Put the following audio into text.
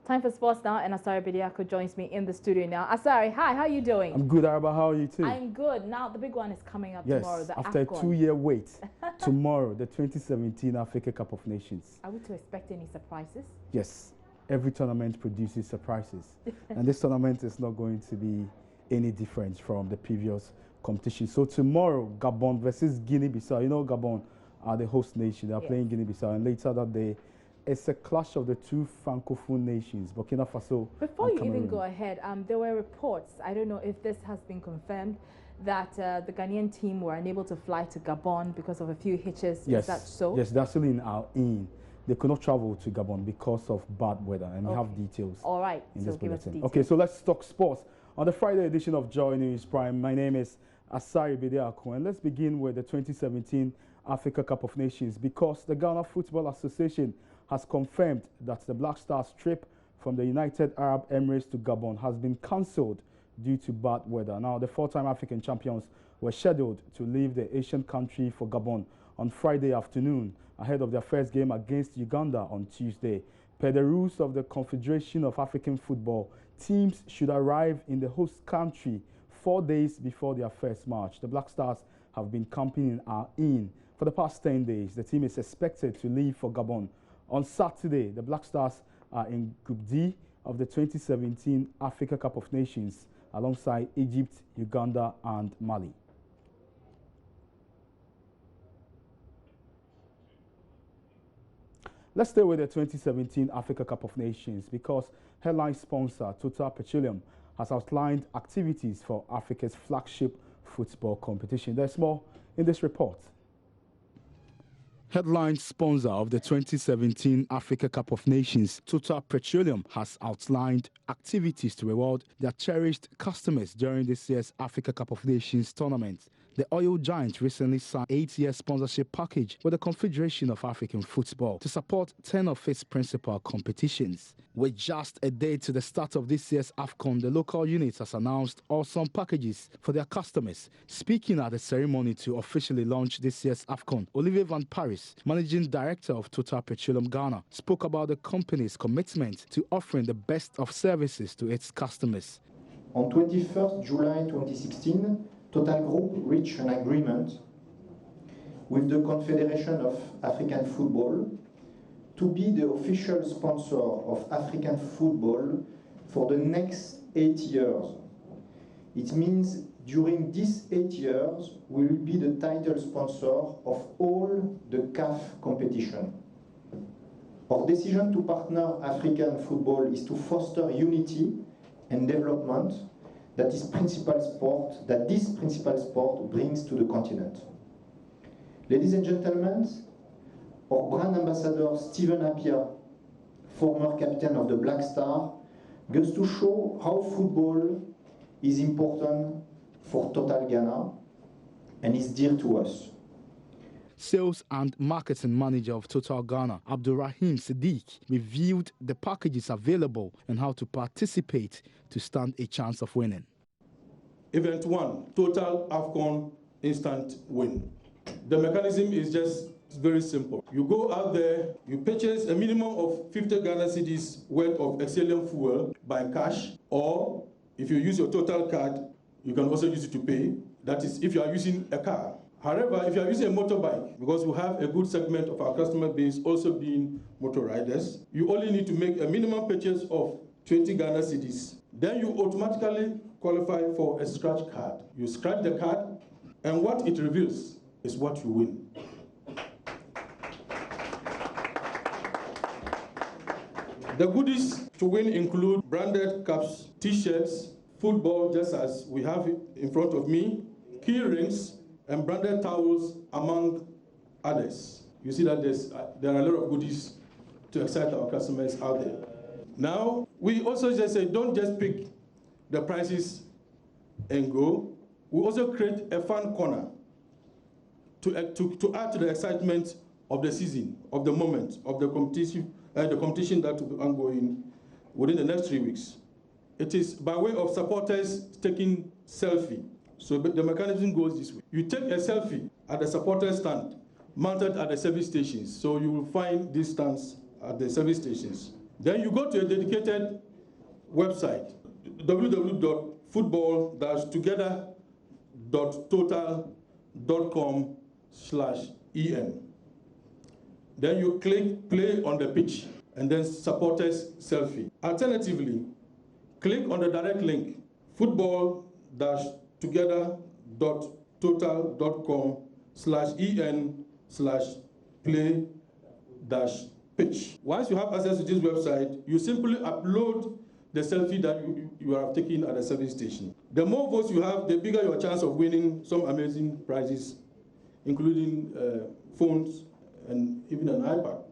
Time for sports now, and Asari Bediako joins me in the studio now. Asari, hi, how are you doing? I'm good, Araba. How are you too? I'm good. Now, the big one is coming up tomorrow, the after AFCON. A 2-year wait, tomorrow, the 2017 Africa Cup of Nations. Are we to expect any surprises? Yes. Every tournament produces surprises. And this tournament is not going to be any different from the previous competition. So tomorrow, Gabon versus Guinea-Bissau. You know Gabon are the host nation. They are playing Guinea-Bissau. And later that day, it's a clash of the two Francophone nations, Burkina Faso Before and you Cameroon. even go ahead, there were reports, I don't know if this has been confirmed, that the Ghanaian team were unable to fly to Gabon because of a few hitches. Yes. Is that so? Yes, they're still in our in. They could not travel to Gabon because of bad weather, and we have details. All right, in so this give us bulletin. details. Okay, so let's talk sports. On the Friday edition of Joy News Prime, my name is Asari Bediako, and let's begin with the 2017 Africa Cup of Nations, because the Ghana Football Association has confirmed that the Black Stars trip from the United Arab Emirates to Gabon has been cancelled due to bad weather. Now, the four-time African champions were scheduled to leave the Asian country for Gabon on Friday afternoon ahead of their first game against Uganda on Tuesday. Per the rules of the Confederation of African Football, teams should arrive in the host country 4 days before their first match. The Black Stars have been camping in our inn for the past 10 days. The team is expected to leave for Gabon on Saturday. The Black Stars are in Group D of the 2017 Africa Cup of Nations alongside Egypt, Uganda and Mali. Let's stay with the 2017 Africa Cup of Nations, because headline sponsor Total Petroleum has outlined activities for Africa's flagship football competition. There's more in this report. Headline sponsor of the 2017 Africa Cup of Nations, Total Petroleum, has outlined activities to reward their cherished customers during this year's Africa Cup of Nations tournament. The oil giant recently signed an 8-year sponsorship package with the Confederation of African Football to support 10 of its principal competitions. With just a day to the start of this year's AFCON, the local unit has announced awesome packages for their customers. Speaking at the ceremony to officially launch this year's AFCON, Olivier Van Paris, Managing Director of Total Petroleum Ghana, spoke about the company's commitment to offering the best of services to its customers. On 21st July 2016, Total Group reached an agreement with the Confederation of African Football to be the official sponsor of African football for the next 8 years. It means during these 8 years, we will be the title sponsor of all the CAF competition. Our decision to partner African football is to foster unity and development that this principal sport brings to the continent. Ladies and gentlemen, our brand ambassador Stephen Appiah, former captain of the Black Star, goes to show how football is important for Total Ghana and is dear to us. Sales and Marketing Manager of Total Ghana, Abdulrahim Siddiq, reviewed the packages available and how to participate to stand a chance of winning. Event 1, Total AFCON Instant Win. The mechanism is just very simple. You go out there, you purchase a minimum of 50 Ghana cedis worth of Excellent fuel by cash, or if you use your Total card, you can also use it to pay. That is, if you are using a car. However, if you are using a motorbike, because we have a good segment of our customer base also being motor riders, you only need to make a minimum purchase of 20 Ghana cedis. Then you automatically qualify for a scratch card. You scratch the card, and what it reveals is what you win. The goodies to win include branded caps, t-shirts, football, just as we have it in front of me, key rings, and branded towels, among others. You see that there are a lot of goodies to excite our customers out there. Now, we also just say, don't just pick the prices and go. We also create a fun corner to add to the excitement of the season, of the moment, of the competition that will be ongoing within the next 3 weeks. It is by way of supporters taking selfie. So the mechanism goes this way. You take a selfie at the supporter stand mounted at the service stations. So you will find these stands at the service stations. Then you go to a dedicated website, www.football-together.total.com/en. Then you click play on the pitch and then supporters selfie. Alternatively, click on the direct link, football-together.total.com/en/play-pitch. Once you have access to this website, you simply upload the selfie that you have taken at the service station. The more votes you have, the bigger your chance of winning some amazing prizes, including phones and even an iPad.